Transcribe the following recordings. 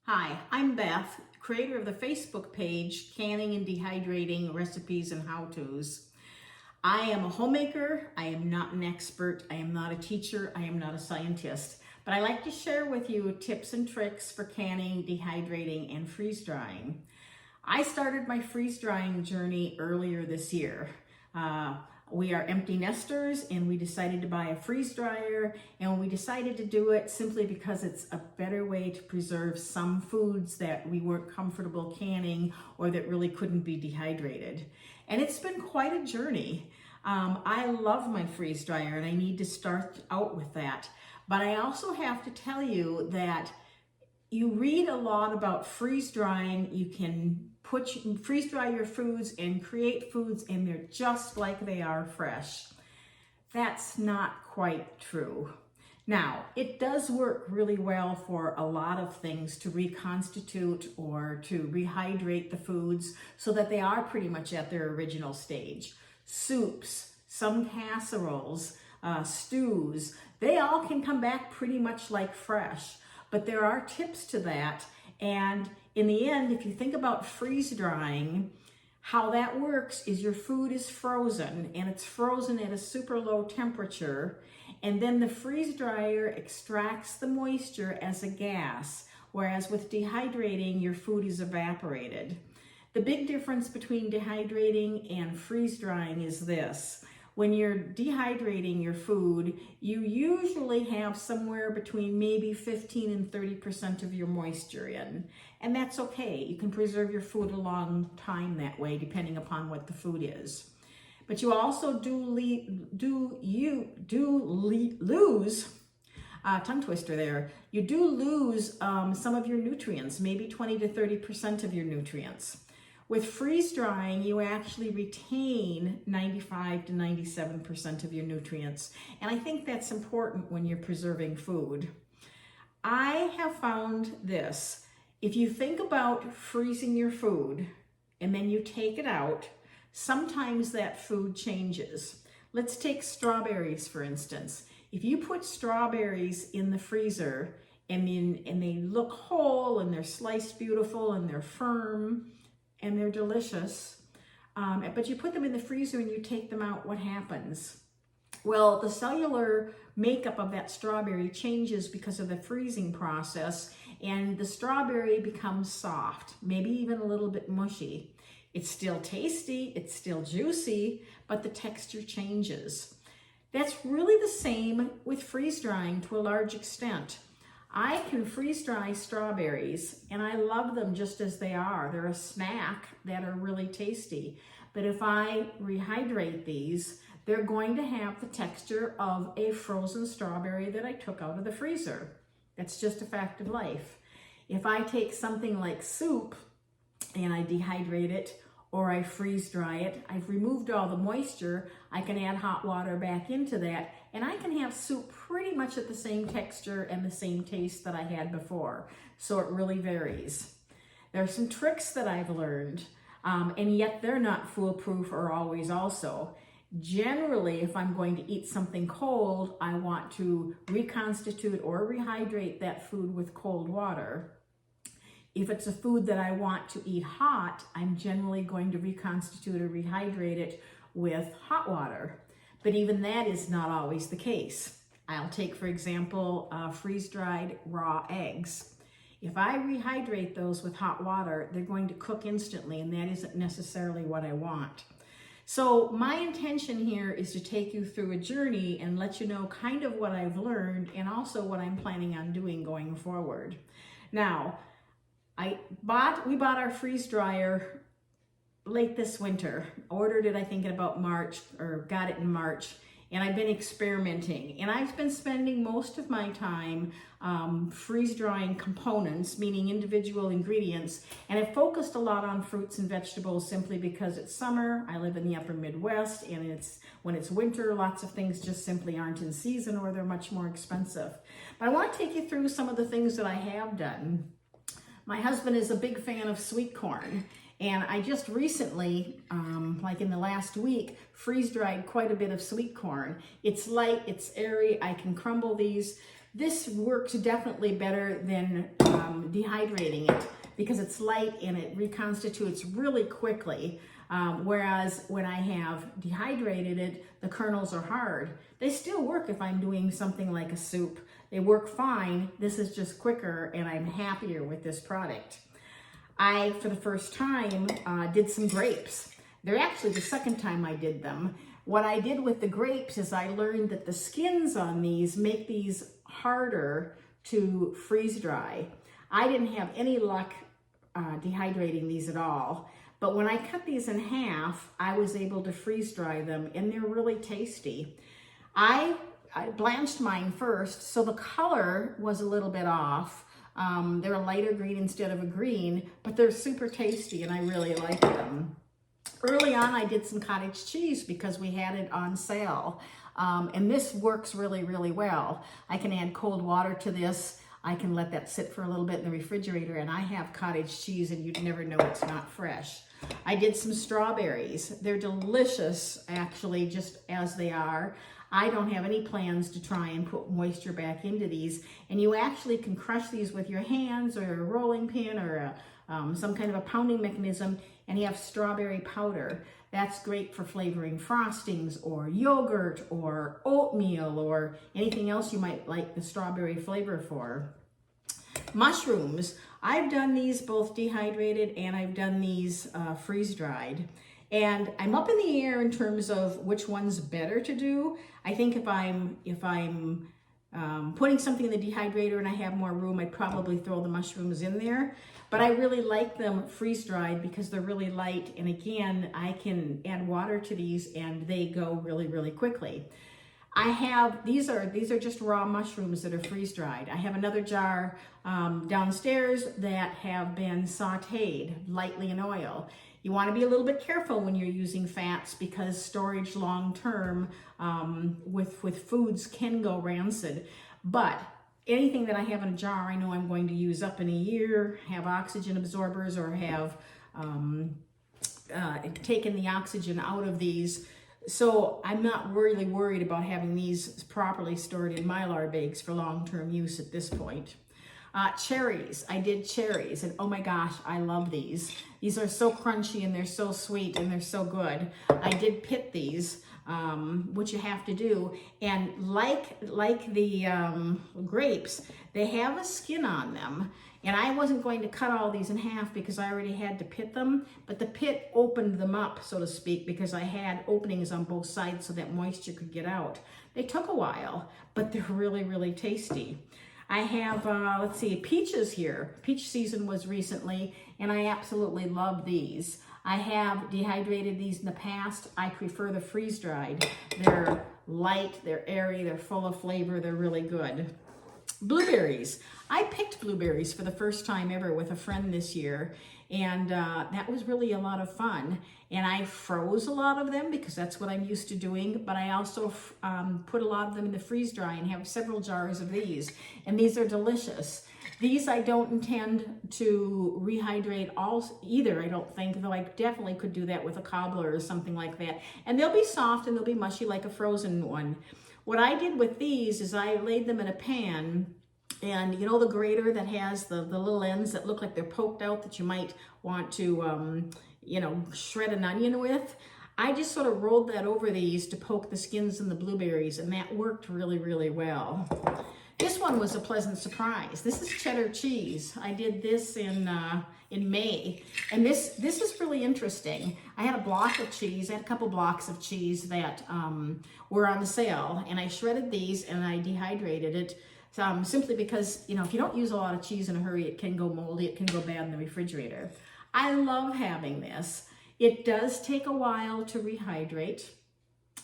Hi, I'm Beth, creator of the Facebook page Canning and Dehydrating Recipes and How-Tos. I am a homemaker. I am not an expert. I am not a teacher. I am not a scientist. But I like to share with you tips and tricks for canning, dehydrating, and freeze drying. I started my freeze drying journey earlier this year. We are empty nesters and we decided to buy a freeze dryer, and we decided to do it simply because it's a better way to preserve some foods that we weren't comfortable canning or that really couldn't be dehydrated. And it's been quite a journey. I love my freeze dryer and I need to start out with that. But I also have to tell you that you read a lot about freeze drying. You can freeze dry your foods and create foods and they're just like they are fresh. That's not quite true. Now, it does work really well for a lot of things to reconstitute or to rehydrate the foods so that they are pretty much at their original stage. Soups, some casseroles, stews, they all can come back pretty much like fresh. But there are tips to that, and in the end, if you think about freeze drying, how that works is your food is frozen, and it's frozen at a super low temperature, and then the freeze dryer extracts the moisture as a gas, whereas with dehydrating, your food is evaporated. The big difference between dehydrating and freeze drying is this. When you're dehydrating your food, you usually have somewhere between maybe 15 and 30% of your moisture in. And that's okay. You can preserve your food a long time that way, depending upon what the food is. But you also lose, tongue twister there, you do lose some of your nutrients, maybe 20 to 30% of your nutrients. With freeze drying, you actually retain 95 to 97% of your nutrients. And I think that's important when you're preserving food. I have found this. If you think about freezing your food and then you take it out, sometimes that food changes. Let's take strawberries, for instance. If you put strawberries in the freezer and they look whole and they're sliced beautiful and they're firm, and they're delicious, but you put them in the freezer and you take them out, what happens? Well, the cellular makeup of that strawberry changes because of the freezing process, and the strawberry becomes soft, maybe even a little bit mushy. It's still tasty, it's still juicy, but the texture changes. That's really the same with freeze drying to a large extent. I can freeze dry strawberries and I love them just as they are. They're a snack that are really tasty. But if I rehydrate these, they're going to have the texture of a frozen strawberry that I took out of the freezer. That's just a fact of life. If I take something like soup and I dehydrate it or I freeze dry it, I've removed all the moisture, I can add hot water back into that, and I can have soup pretty much at the same texture and the same taste that I had before. So it really varies. There are some tricks that I've learned, and yet they're not foolproof or always also. Generally, if I'm going to eat something cold, I want to reconstitute or rehydrate that food with cold water. If it's a food that I want to eat hot, I'm generally going to reconstitute or rehydrate it with hot water. But even that is not always the case. I'll take, for example, freeze-dried raw eggs. If I rehydrate those with hot water, they're going to cook instantly, and that isn't necessarily what I want. So my intention here is to take you through a journey and let you know kind of what I've learned and also what I'm planning on doing going forward. Now, we bought our freeze dryer late this winter. Ordered it, I think, in about March, or got it in March, and I've been experimenting. And I've been spending most of my time freeze drying components, meaning individual ingredients, and I've focused a lot on fruits and vegetables simply because it's summer. I live in the upper Midwest, and when it's winter, lots of things just simply aren't in season or they're much more expensive. But I want to take you through some of the things that I have done. My husband is a big fan of sweet corn, And I just recently, like in the last week, freeze-dried quite a bit of sweet corn. It's light, it's airy, I can crumble these. This works definitely better than dehydrating it because it's light and it reconstitutes really quickly. Whereas when I have dehydrated it, the kernels are hard. They still work if I'm doing something like a soup. They work fine. This is just quicker and I'm happier with this product. I, for the first time, did some grapes. They're actually the second time I did them. What I did with the grapes is I learned that the skins on these make these harder to freeze dry. I didn't have any luck dehydrating these at all, but when I cut these in half, I was able to freeze dry them and they're really tasty. I blanched mine first, so the color was a little bit off. They're a lighter green instead of a green, but they're super tasty and I really like them. Early on, I did some cottage cheese because we had it on sale. And this works really, really well. I can add cold water to this. I can let that sit for a little bit in the refrigerator and I have cottage cheese and you'd never know it's not fresh. I did some strawberries. They're delicious, actually, just as they are. I don't have any plans to try and put moisture back into these. And you actually can crush these with your hands or a rolling pin or some kind of a pounding mechanism, and you have strawberry powder. That's great for flavoring frostings or yogurt or oatmeal or anything else you might like the strawberry flavor for. Mushrooms, I've done these both dehydrated and I've done these freeze-dried. And I'm up in the air in terms of which one's better to do. I think if I'm putting something in the dehydrator and I have more room, I'd probably throw the mushrooms in there. But I really like them freeze-dried because they're really light. And again, I can add water to these and they go really, really quickly. I have, these are just raw mushrooms that are freeze-dried. I have another jar downstairs that have been sauteed lightly in oil. You want to be a little bit careful when you're using fats because storage long-term with foods can go rancid. But anything that I have in a jar, I know I'm going to use up in a year, have oxygen absorbers or have taken the oxygen out of these. So I'm not really worried about having these properly stored in Mylar bags for long-term use at this point. Cherries, I did cherries and oh my gosh, I love these. These are so crunchy and they're so sweet and they're so good. I did pit these, which you have to do. And like the grapes, they have a skin on them. And I wasn't going to cut all these in half because I already had to pit them, but the pit opened them up, so to speak, because I had openings on both sides so that moisture could get out. They took a while, but they're really, really tasty. I have, let's see, peaches here. Peach season was recently, and I absolutely love these. I have dehydrated these in the past. I prefer the freeze-dried. They're light, they're airy, they're full of flavor, they're really good. Blueberries. I picked blueberries for the first time ever with a friend this year, and that was really a lot of fun. And I froze a lot of them because that's what I'm used to doing, but I also put a lot of them in the freeze dry and have several jars of these, and these are delicious. These I don't intend to rehydrate either, I don't think, though I definitely could do that with a cobbler or something like that. And they'll be soft and they'll be mushy like a frozen one. What I did with these is I laid them in a pan, and you know the grater that has the little ends that look like they're poked out that you might want to, you know, shred an onion with? I just sort of rolled that over these to poke the skins in the blueberries, and that worked really, really well. This one was a pleasant surprise. This is cheddar cheese. I did this in May, and this is really interesting. I had a block of cheese. I had a couple blocks of cheese that were on sale, and I shredded these and I dehydrated it simply because, you know, if you don't use a lot of cheese in a hurry, it can go moldy, it can go bad in the refrigerator. I love having this. It does take a while to rehydrate.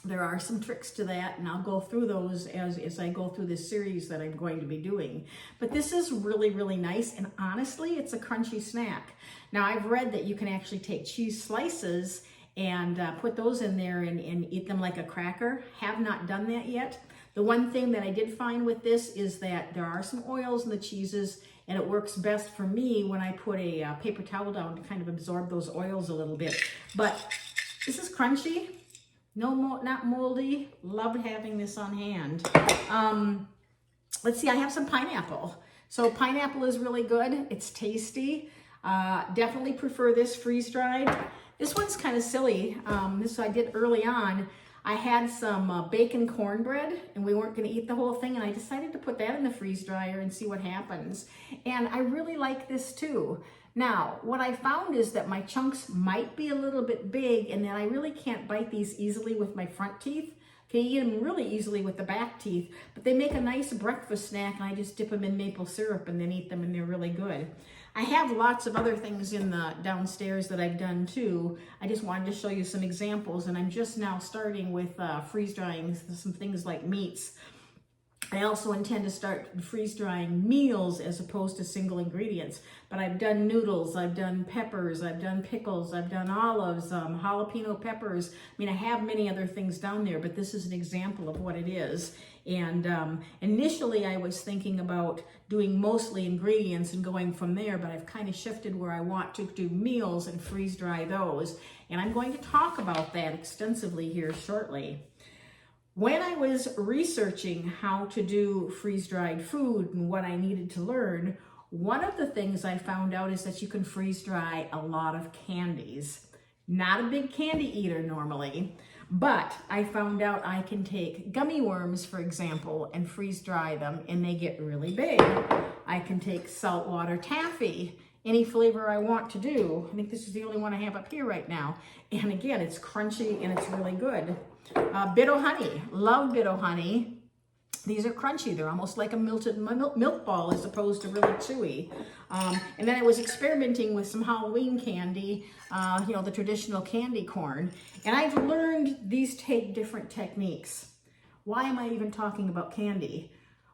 There are some tricks to that, and I'll go through those as I go through this series that I'm going to be doing. But this is really, really nice, and honestly, it's a crunchy snack. Now, I've read that you can actually take cheese slices and put those in there and eat them like a cracker. Have not done that yet. The one thing that I did find with this is that there are some oils in the cheeses, and it works best for me when I put a paper towel down to kind of absorb those oils a little bit. But this is crunchy, not moldy. Loved having this on hand. Let's see, I have some pineapple. So pineapple is really good. It's tasty. Definitely prefer this freeze-dried. This one's kind of silly. This I did early on. I had some bacon cornbread, and we weren't going to eat the whole thing, and I decided to put that in the freeze dryer and see what happens. And I really like this too. Now, what I found is that my chunks might be a little bit big, and that I really can't bite these easily with my front teeth. Okay, you eat them really easily with the back teeth, but they make a nice breakfast snack, and I just dip them in maple syrup and then eat them, and they're really good. I have lots of other things in the downstairs that I've done too. I just wanted to show you some examples, and I'm just now starting with freeze drying some things like meats. I also intend to start freeze drying meals as opposed to single ingredients. But I've done noodles, I've done peppers, I've done pickles, I've done olives, jalapeno peppers. I mean, I have many other things down there, but this is an example of what it is. And initially I was thinking about doing mostly ingredients and going from there, but I've kind of shifted where I want to do meals and freeze dry those. And I'm going to talk about that extensively here shortly. When I was researching how to do freeze-dried food and what I needed to learn, one of the things I found out is that you can freeze-dry a lot of candies. Not a big candy eater normally, but I found out I can take gummy worms, for example, and freeze-dry them, and they get really big. I can take saltwater taffy, any flavor I want to do. I think this is the only one I have up here right now. And again, it's crunchy and it's really good. Bit-o honey, love bit-o honey. These are crunchy. They're almost like a melted milk ball as opposed to really chewy. And then I was experimenting with some Halloween candy, the traditional candy corn. And I've learned these take different techniques. Why am I even talking about candy?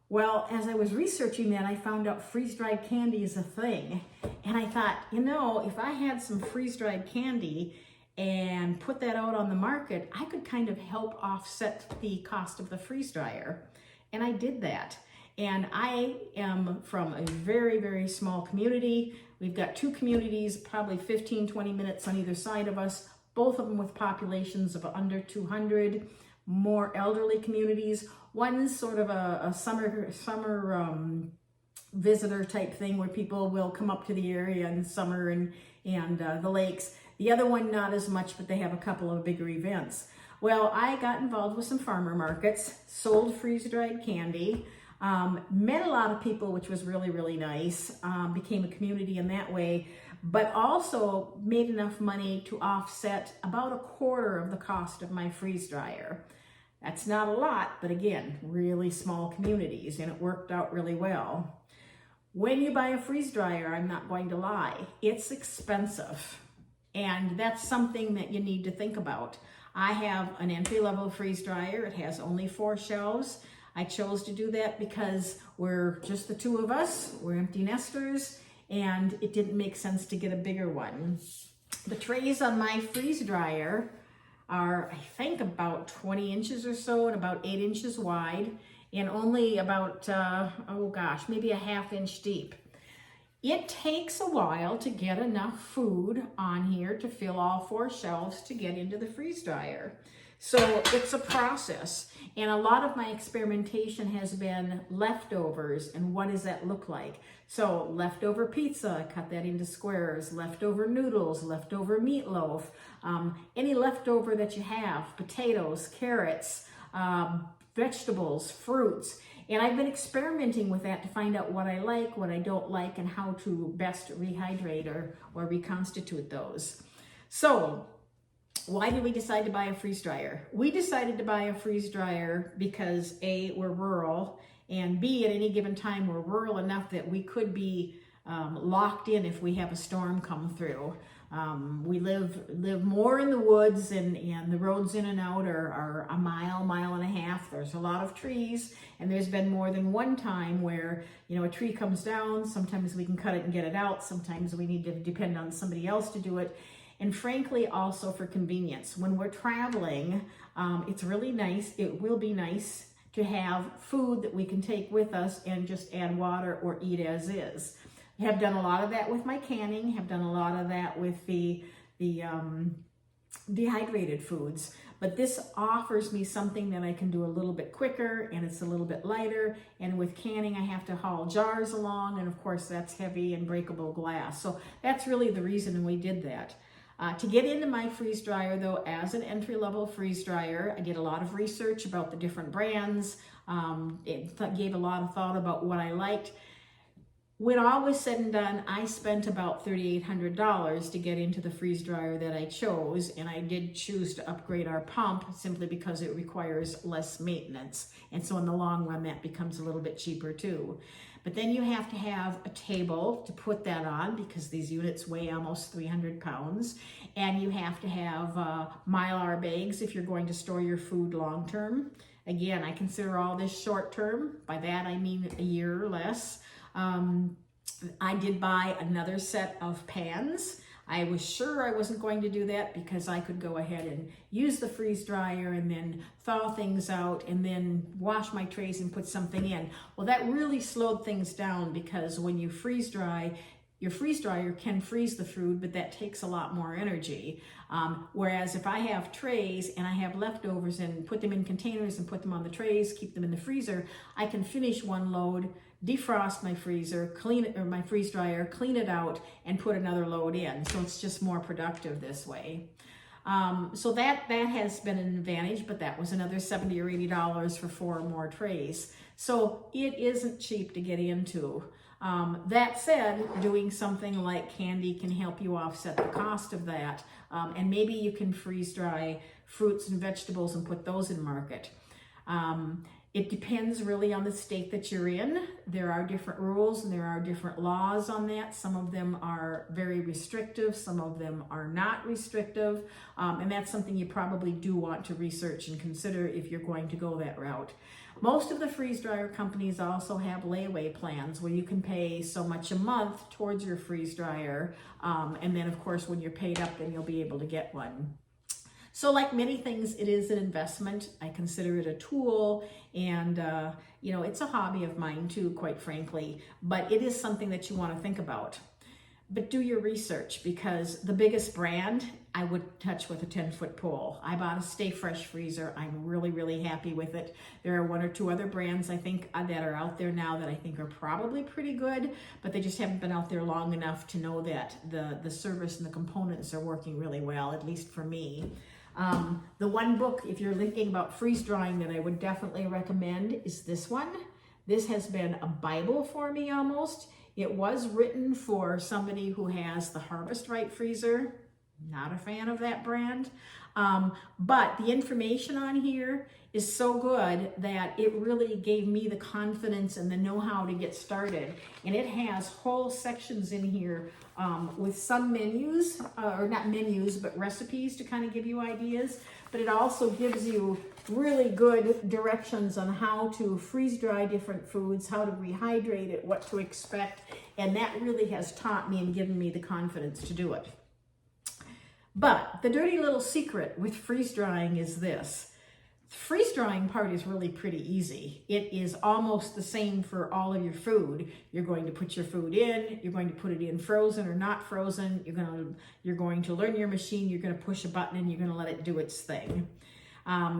Well, as I was researching that, I found out freeze-dried candy is a thing. And I thought, if I had some freeze-dried candy and put that out on the market, I could kind of help offset the cost of the freeze dryer. And I did that. And I am from a very, very small community. We've got two communities, probably 15, 20 minutes on either side of us, both of them with populations of under 200, more elderly communities. One's sort of a summer visitor type thing where people will come up to the area in summer and the lakes. The other one, not as much, but they have a couple of bigger events. Well, I got involved with some farmer markets, sold freeze-dried candy, met a lot of people, which was really, really nice, became a community in that way, but also made enough money to offset about a quarter of the cost of my freeze dryer. That's not a lot, but again, really small communities, and it worked out really well. When you buy a freeze dryer, I'm not going to lie, it's expensive. And that's something that you need to think about. I have an entry-level freeze dryer. It has only 4 shelves. I chose to do that because we're just the two of us. We're empty nesters, and it didn't make sense to get a bigger one. The trays on my freeze dryer are, I think, about 20 inches or so and about 8 inches wide and only about, maybe a ½ inch deep. It takes a while to get enough food on here to fill all 4 shelves to get into the freeze dryer. So it's a process. And a lot of my experimentation has been leftovers and what does that look like? So leftover pizza, I cut that into squares, leftover noodles, leftover meatloaf, any leftover that you have, potatoes, carrots, vegetables, fruits. And I've been experimenting with that to find out what I like, what I don't like, and how to best rehydrate or reconstitute those. So why did we decide to buy a freeze dryer? We decided to buy a freeze dryer because A, we're rural, and B, at any given time, we're rural enough that we could be locked in if we have a storm come through. We live more in the woods, and the roads in and out are a mile and a half. There's a lot of trees, and there's been more than one time where, a tree comes down. Sometimes we can cut it and get it out. Sometimes we need to depend on somebody else to do it. And frankly, also for convenience. When we're traveling, it's really nice. It will be nice to have food that we can take with us and just add water or eat as is. I have done a lot of that with my canning, have done a lot of that with the dehydrated foods, but this offers me something that I can do a little bit quicker, and it's a little bit lighter. And with canning, I have to haul jars along, and of course that's heavy and breakable glass. So that's really the reason we did that. To get into my freeze dryer though, as an entry-level freeze dryer, I did a lot of research about the different brands. It gave a lot of thought about what I liked. When all was said and done, I spent about $3,800 to get into the freeze dryer that I chose, and I did choose to upgrade our pump simply because it requires less maintenance. And so in the long run, that becomes a little bit cheaper too. But then you have to have a table to put that on because these units weigh almost 300 pounds. And you have to have Mylar bags if you're going to store your food long term. Again, I consider all this short term. By that, I mean a year or less. I did buy another set of pans. I was sure I wasn't going to do that because I could go ahead and use the freeze dryer and then thaw things out and then wash my trays and put something in. Well, that really slowed things down because when you freeze dry, your freeze dryer can freeze the food, but that takes a lot more energy. Whereas if I have trays and I have leftovers and put them in containers and put them on the trays, keep them in the freezer, I can finish one load, defrost my freezer, clean it, or my freeze dryer, clean it out, and put another load in. So it's just more productive this way. So that has been an advantage, but that was another $70 or $80 for 4 more trays. So it isn't cheap to get into. That said, doing something like candy can help you offset the cost of that. And maybe you can freeze dry fruits and vegetables and put those in market. It depends really on the state that you're in. There are different rules and there are different laws on that. Some of them are very restrictive, some of them are not restrictive. And that's something you probably do want to research and consider if you're going to go that route. Most of the freeze dryer companies also have layaway plans where you can pay so much a month towards your freeze dryer. And then of course, when you're paid up, then you'll be able to get one. So like many things, it is an investment. I consider it a tool, and you know, it's a hobby of mine too, quite frankly, but it is something that you want to think about. But do your research, because the biggest brand I would touch with a 10-foot pole. I bought a Stay Fresh freezer. I'm really, really happy with it. There are 1 or 2 other brands I think that are out there now that I think are probably pretty good, but they just haven't been out there long enough to know that the service and the components are working really well, at least for me. The one book, if you're thinking about freeze drying, that I would definitely recommend is this one. This has been a Bible for me almost. It was written for somebody who has the Harvest Right freezer. Not a fan of that brand. But the information on here is so good that it really gave me the confidence and the know-how to get started. And it has whole sections in here with some menus, or not menus, but recipes to kind of give you ideas. But it also gives you really good directions on how to freeze dry different foods, how to rehydrate it, what to expect. And that really has taught me and given me the confidence to do it. But the dirty little secret with freeze drying is this. The freeze drying part is really pretty easy. It is almost the same for all of your food. You're going to put your food in, you're going to put it in frozen or not frozen, you're going to learn your machine, you're going to push a button and you're going to let it do its thing.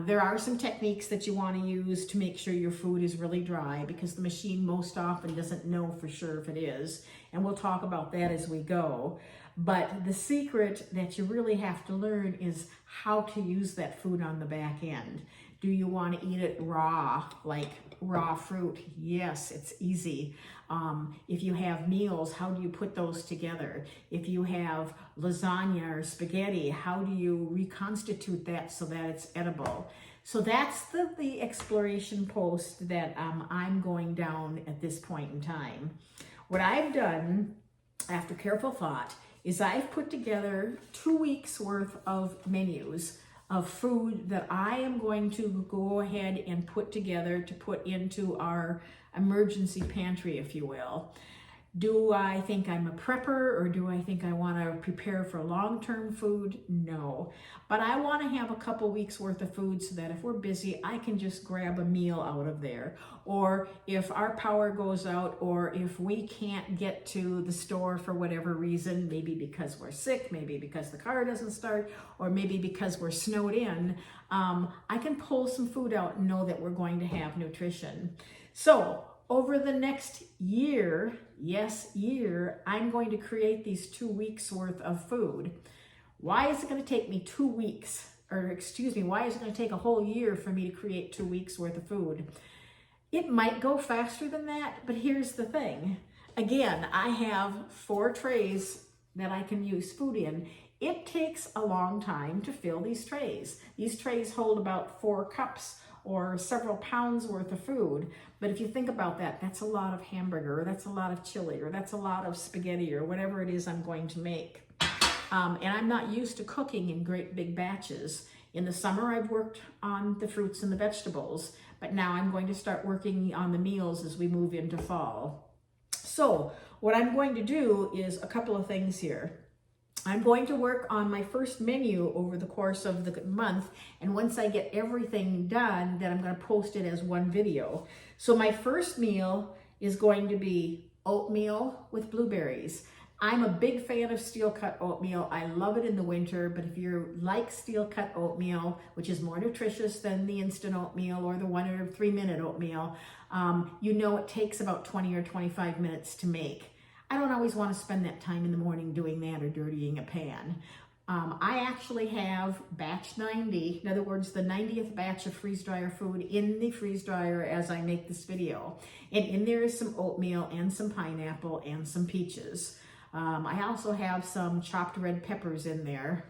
There are some techniques that you want to use to make sure your food is really dry, because the machine most often doesn't know for sure if it is. And we'll talk about that as we go. But the secret that you really have to learn is how to use that food on the back end. Do you want to eat it raw, like raw fruit? Yes, it's easy. If you have meals, how do you put those together? If you have lasagna or spaghetti, how do you reconstitute that so that it's edible? So that's the exploration post that I'm going down at this point in time. What I've done, after careful thought, is I've put together 2 weeks worth of menus of food that I am going to go ahead and put together to put into our emergency pantry, if you will. Do I think I'm a prepper, or do I think I want to prepare for long-term food? No. But I want to have a couple weeks worth of food so that if we're busy, I can just grab a meal out of there. Or if our power goes out, or if we can't get to the store for whatever reason, maybe because we're sick, maybe because the car doesn't start, or maybe because we're snowed in, I can pull some food out and know that we're going to have nutrition. So over the next year, yes, year, I'm going to create these 2 weeks worth of food. Why is it going to take me 2 weeks? Or excuse me, why is it going to take a whole year for me to create 2 weeks worth of food? It might go faster than that, but here's the thing. Again, I have 4 trays that I can use food in. It takes a long time to fill these trays. These trays hold about 4 cups or several pounds worth of food. But if you think about that, that's a lot of hamburger, or that's a lot of chili, or that's a lot of spaghetti, or whatever it is I'm going to make. And I'm not used to cooking in great big batches. In the summer, I've worked on the fruits and the vegetables, but now I'm going to start working on the meals as we move into fall. So what I'm going to do is a couple of things here. I'm going to work on my first menu over the course of the month, and once I get everything done, then I'm going to post it as one video. So my first meal is going to be oatmeal with blueberries. I'm a big fan of steel-cut oatmeal. I love it in the winter, but if you like steel-cut oatmeal, which is more nutritious than the instant oatmeal or the 1 or 3 minute oatmeal, you know it takes about 20 or 25 minutes to make. I don't always want to spend that time in the morning doing that or dirtying a pan. I actually have batch 90, in other words, the 90th batch of freeze dryer food in the freeze dryer as I make this video. And in there is some oatmeal and some pineapple and some peaches. I also have some chopped red peppers in there.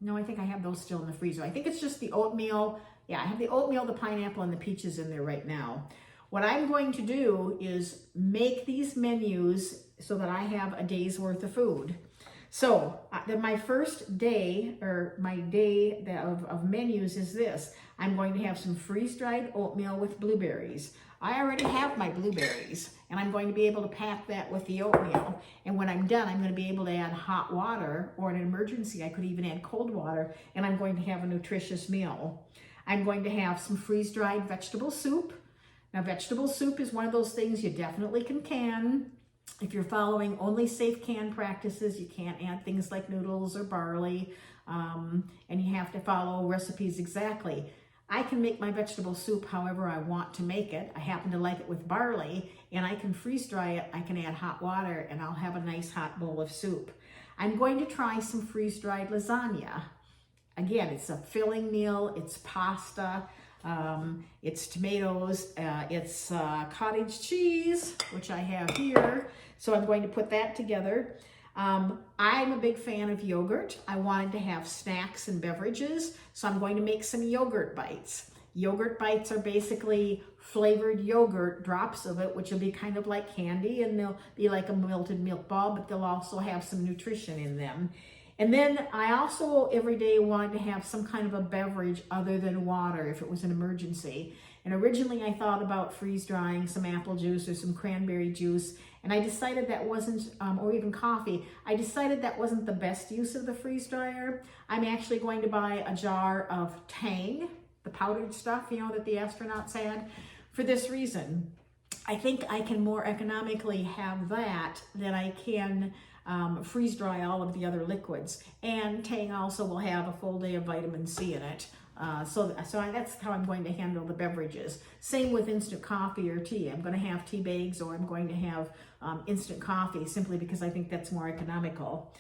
No, I think I have those still in the freezer. I think it's just the oatmeal. Yeah, I have the oatmeal, the pineapple, and the peaches in there right now. What I'm going to do is make these menus so that I have a day's worth of food. So my first day, or my day of menus is this. I'm going to have some freeze-dried oatmeal with blueberries. I already have my blueberries, and I'm going to be able to pack that with the oatmeal. And when I'm done, I'm going to be able to add hot water, or in an emergency, I could even add cold water, and I'm going to have a nutritious meal. I'm going to have some freeze-dried vegetable soup. Now, vegetable soup is one of those things you definitely can. If you're following only safe can practices, you can't add things like noodles or barley, and you have to follow recipes exactly. I can make my vegetable soup however I want to make it. I happen to like it with barley, and I can freeze dry it. I can add hot water, and I'll have a nice hot bowl of soup. I'm going to try some freeze-dried lasagna. Again, it's a filling meal, it's pasta, it's tomatoes, it's cottage cheese, which I have here. So I'm going to put that together. I'm a big fan of yogurt. I wanted to have snacks and beverages, so I'm going to make some yogurt bites. Yogurt bites are basically flavored yogurt, drops of it, which will be kind of like candy, and they'll be like a melted milk ball, but they'll also have some nutrition in them. And then I also every day wanted to have some kind of a beverage other than water if it was an emergency. And originally I thought about freeze drying some apple juice or some cranberry juice, and I decided that wasn't, or even coffee, I decided that wasn't the best use of the freeze dryer. I'm actually going to buy a jar of Tang, the powdered stuff, you know, that the astronauts had, for this reason. I think I can more economically have that than I can freeze dry all of the other liquids. And Tang also will have a full day of vitamin C in it. So that's how I'm going to handle the beverages. Same with instant coffee or tea. I'm going to have tea bags, or I'm going to have instant coffee, simply because I think that's more economical.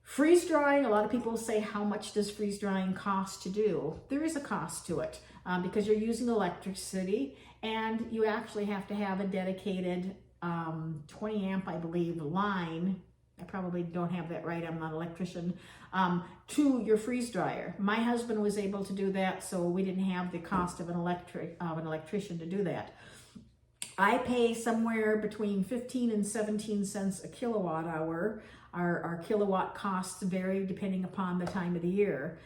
Freeze drying, a lot of people say, how much does freeze drying cost to do? There is a cost to it because you're using electricity, and you actually have to have a dedicated 20 amp, I believe, line. I probably don't have that right, I'm not an electrician, to your freeze dryer. My husband was able to do that, so we didn't have the cost of an electrician to do that. I pay somewhere between 15 and 17 cents a kilowatt hour. Our kilowatt costs vary depending upon the time of the year.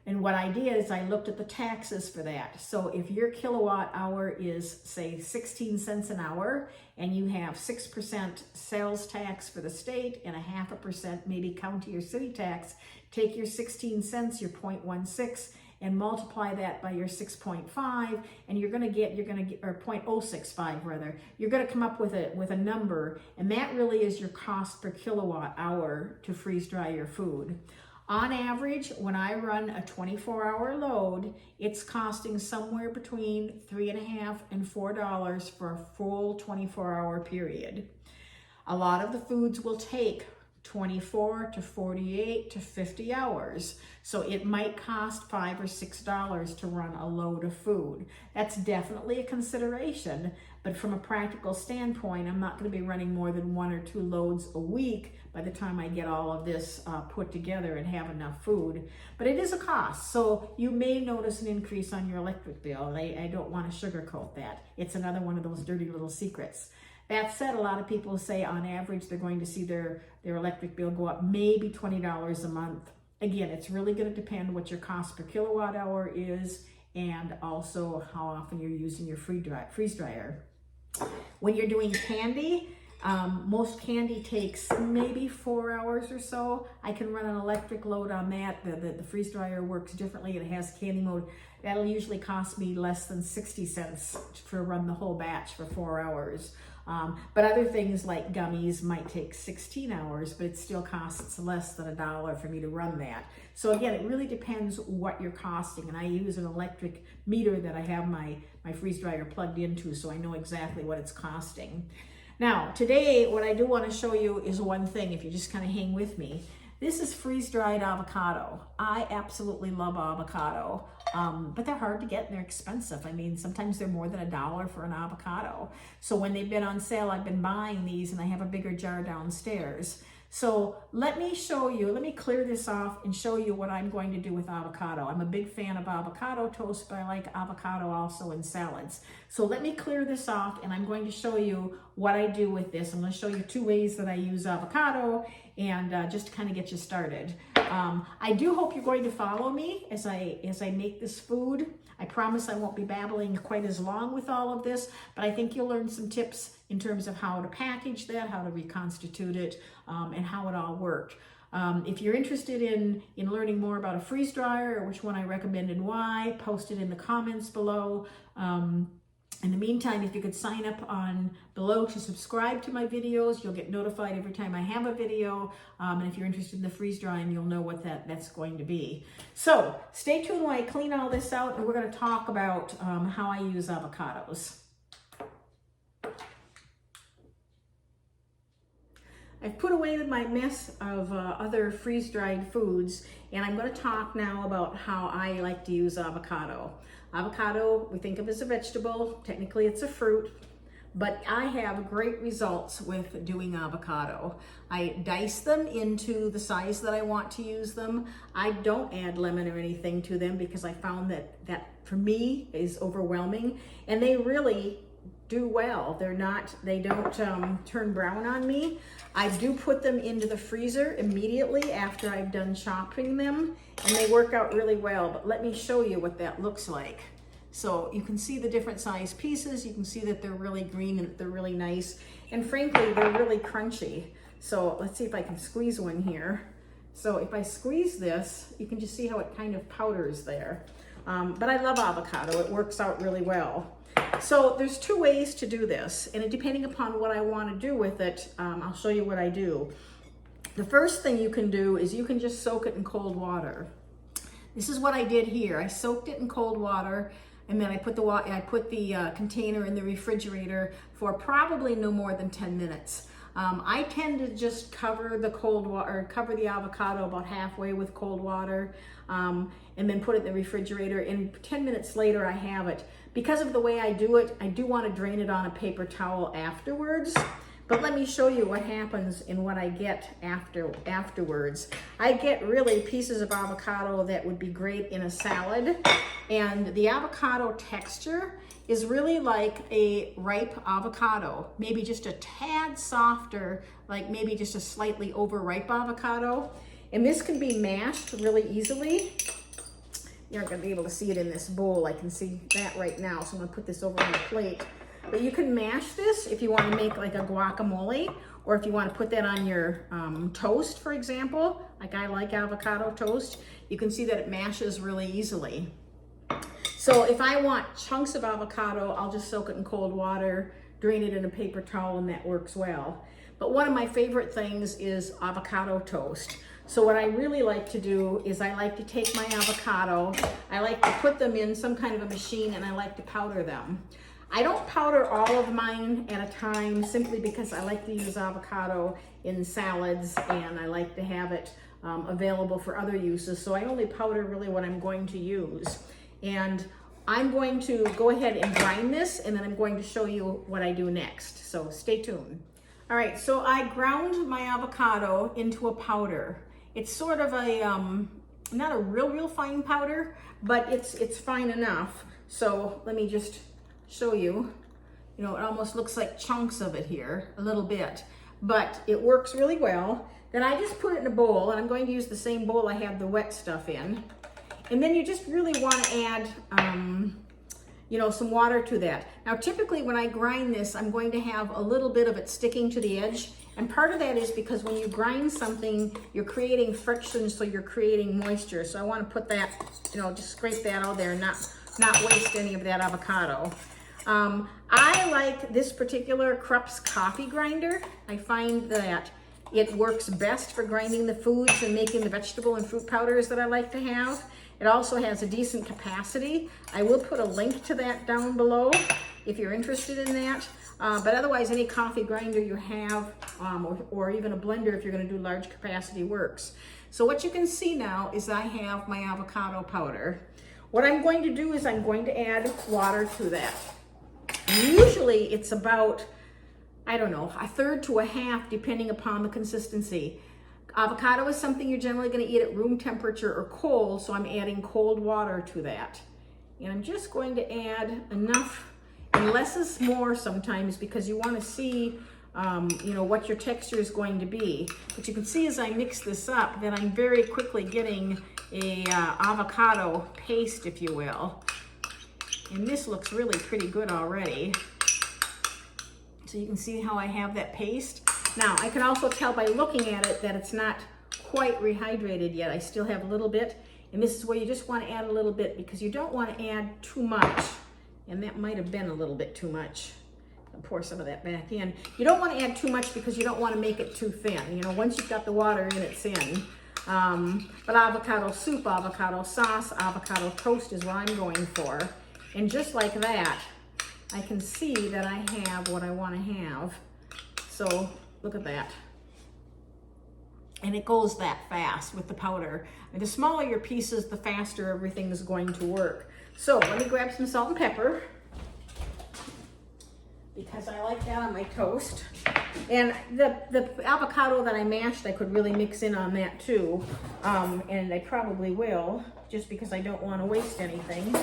And what I did is I looked at the taxes for that. So if your kilowatt hour is, say, 16 cents an hour, and you have 6% sales tax for the state and 0.5% maybe county or city tax, take your 16 cents, your 0.16, and multiply that by your 6.5, and you're gonna get, or 0.065 rather, you're gonna come up with a number, and that really is your cost per kilowatt hour to freeze dry your food. On average, when I run a 24-hour load, it's costing somewhere between $3.50 and $4 for a full 24-hour period. A lot of the foods will take 24 to 48 to 50 hours. So it might cost $5 or $6 to run a load of food. That's definitely a consideration, but from a practical standpoint, I'm not going to be running more than 1 or 2 loads a week by the time I get all of this put together and have enough food. But it is a cost, so you may notice an increase on your electric bill. I don't want to sugarcoat that. It's another one of those dirty little secrets. That said, a lot of people say on average they're going to see their electric bill go up maybe $20 a month. Again, it's really going to depend what your cost per kilowatt hour is and also how often you're using your freeze dryer. When you're doing candy, most candy takes maybe 4 hours or so. I can run an electric load on that. The freeze dryer works differently. It has candy mode. That'll usually cost me less than 60 cents to run the whole batch for 4 hours. But other things like gummies might take 16 hours, but it still costs less than $1 for me to run that. So again, it really depends what you're costing. And I use an electric meter that I have my freeze dryer plugged into, so I know exactly what it's costing. Now, today, what I do want to show you is one thing, if you just kind of hang with me. This is freeze-dried avocado. I absolutely love avocado, but they're hard to get and they're expensive. I mean, sometimes they're more than $1 for an avocado. So when they've been on sale, I've been buying these, and I have a bigger jar downstairs. So let me show you, let me clear this off and show you what I'm going to do with avocado. I'm a big fan of avocado toast, but I like avocado also in salads. So let me clear this off, and I'm going to show you what I do with this. I'm going to show you 2 ways that I use avocado, and just to kind of get you started. I do hope you're going to follow me as I make this food. I promise I won't be babbling quite as long with all of this, but I think you'll learn some tips in terms of how to package that, how to reconstitute it, and how it all worked. If you're interested in learning more about a freeze dryer or which one I recommend and why, post it in the comments below. In the meantime, if you could sign up on below to subscribe to my videos, you'll get notified every time I have a video. And if you're interested in the freeze drying, you'll know what that's going to be. So stay tuned while I clean all this out, and we're going to talk about how I use avocados. I've put away my mess of other freeze-dried foods, and I'm going to talk now about how I like to use avocado. Avocado, we think of as a vegetable. Technically, it's a fruit, but I have great results with doing avocado. I dice them into the size that I want to use them. I don't add lemon or anything to them because I found that for me is overwhelming, and they really do well. They don't turn brown on me. I do put them into the freezer immediately after I've done chopping them, and they work out really well. But let me show you what that looks like. So you can see the different size pieces. You can see that they're really green and they're really nice. And frankly, they're really crunchy. So let's see if I can squeeze one here. So if I squeeze this, you can just see how it kind of powders there. But I love avocado. It works out really well. So there's 2 ways to do this, and depending upon what I want to do with it, I'll show you what I do. The first thing you can do is you can just soak it in cold water. This is what I did here. I soaked it in cold water, and then I put the container in the refrigerator for probably no more than 10 minutes. I tend to just cover the avocado about halfway with cold water, and then put it in the refrigerator, and 10 minutes later I have it. Because of the way I do it, I do want to drain it on a paper towel afterwards. But let me show you what happens and what I get afterwards. I get really pieces of avocado that would be great in a salad. And the avocado texture is really like a ripe avocado, maybe just a tad softer, like maybe just a slightly overripe avocado. And this can be mashed really easily. You're not gonna be able to see it in this bowl. I can see that right now, so I'm gonna put this over on the plate. But you can mash this if you want to make like a guacamole, or if you want to put that on your toast, for example. Like I like avocado toast. You can see that it mashes really easily. So if I want chunks of avocado, I'll just soak it in cold water, drain it in a paper towel, and that works well. But one of my favorite things is avocado toast. So what I really like to do is I like to take my avocado, I like to put them in some kind of a machine, and I like to powder them. I don't powder all of mine at a time simply because I like to use avocado in salads, and I like to have it available for other uses. So I only powder really what I'm going to use. And I'm going to go ahead and grind this, and then I'm going to show you what I do next. So stay tuned. All right, so I ground my avocado into a powder. It's sort of a, not a real fine powder, but it's fine enough. So let me just show you. You know, it almost looks like chunks of it here, a little bit, but it works really well. Then I just put it in a bowl, and I'm going to use the same bowl I had the wet stuff in. And then you just really want to add, you know, some water to that. Now, typically when I grind this, I'm going to have a little bit of it sticking to the edge. And part of that is because when you grind something, you're creating friction, so you're creating moisture. So I want to put that, you know, just scrape that out there and not waste any of that avocado. I like this particular Krups coffee grinder. I find that it works best for grinding the foods and making the vegetable and fruit powders that I like to have. It also has a decent capacity. I will put a link to that down below if you're interested in that. But otherwise, any coffee grinder you have, or even a blender if you're going to do large capacity works. So what you can see now is I have my avocado powder. What I'm going to do is I'm going to add water to that. Usually it's about, I don't know, a third to a half depending upon the consistency. Avocado is something you're generally going to eat at room temperature or cold, so I'm adding cold water to that. And I'm just going to add enough, and less is more sometimes because you want to see, you know, what your texture is going to be. But you can see as I mix this up that I'm very quickly getting a avocado paste, if you will. And this looks really pretty good already. So you can see how I have that paste. Now, I can also tell by looking at it that it's not quite rehydrated yet. I still have a little bit, and this is where you just want to add a little bit because you don't want to add too much, and that might have been a little bit too much. I'll pour some of that back in. You don't want to add too much because you don't want to make it too thin. You know, once you've got the water in, it's in. But avocado soup, avocado sauce, avocado toast is what I'm going for. And just like that, I can see that I have what I want to have. So look at that. And it goes that fast with the powder. And the smaller your pieces, the faster everything is going to work. So let me grab some salt and pepper because I like that on my toast. And the avocado that I mashed, I could really mix in on that too. And I probably will, just because I don't want to waste anything.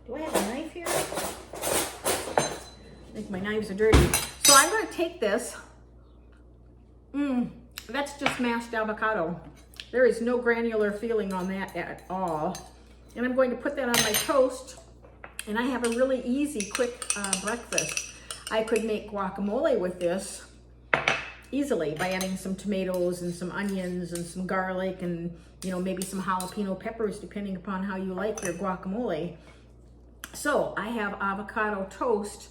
Do I have a knife here? I think my knives are dirty. So I'm going to take this. That's just mashed avocado. There is no granular feeling on that at all. And I'm going to put that on my toast. And I have a really easy, quick breakfast. I could make guacamole with this easily by adding some tomatoes and some onions and some garlic and, you know, maybe some jalapeno peppers depending upon how you like your guacamole. So I have avocado toast,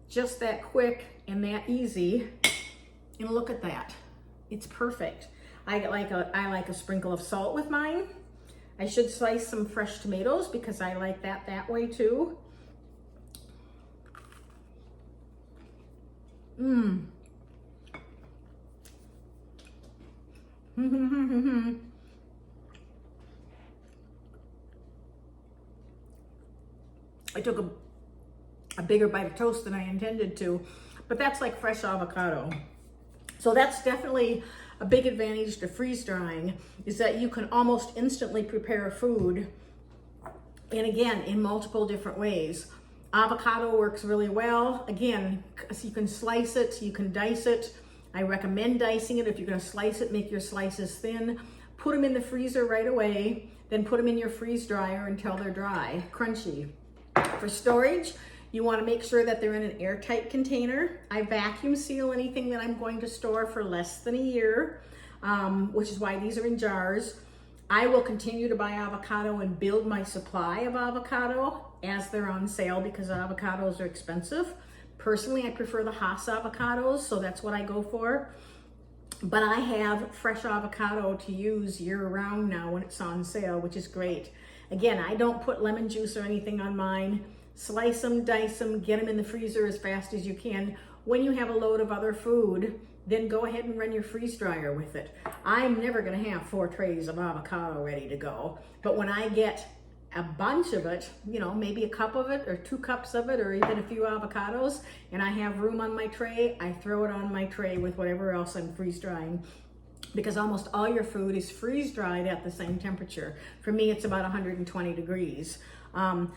just that quick and that easy. And look at that. It's perfect. I like a sprinkle of salt with mine. I should slice some fresh tomatoes because I like that way too. I took a bigger bite of toast than I intended to, but that's like fresh avocado. So that's definitely a big advantage to freeze drying, is that you can almost instantly prepare a food, and again, in multiple different ways. Avocado works really well. Again, you can slice it, you can dice it. I recommend dicing it. If you're gonna slice it, make your slices thin. put them in the freezer right away, then put them in your freeze dryer until they're dry, crunchy. For storage, you want to make sure that they're in an airtight container. I vacuum seal anything that I'm going to store for less than a year, which is why these are in jars. I will continue to buy avocado and build my supply of avocado as they're on sale because avocados are expensive. Personally, I prefer the Hass avocados, so that's what I go for. But I have fresh avocado to use year round now when it's on sale, which is great. Again, I don't put lemon juice or anything on mine. Slice them, dice them, get them in the freezer as fast as you can. When you have a load of other food, then go ahead and run your freeze dryer with it. I'm never gonna have 4 trays of avocado ready to go, but when I get a bunch of it, you know, maybe a cup of it or 2 cups of it or even a few avocados, and I have room on my tray, I throw it on my tray with whatever else I'm freeze drying, because almost all your food is freeze dried at the same temperature. For me, it's about 120 degrees.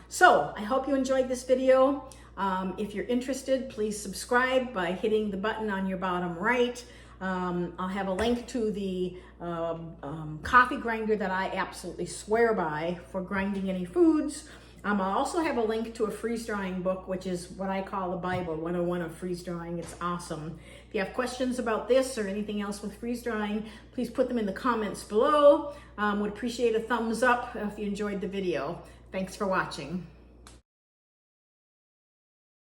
So I hope you enjoyed this video. If you're interested, please subscribe by hitting the button on your bottom right. I'll have a link to the coffee grinder that I absolutely swear by for grinding any foods. I'll also have a link to a freeze drying book, which is what I call the Bible 101 of freeze drying. It's awesome. If you have questions about this or anything else with freeze drying, please put them in the comments below. Would appreciate a thumbs up if you enjoyed the video. Thanks for watching.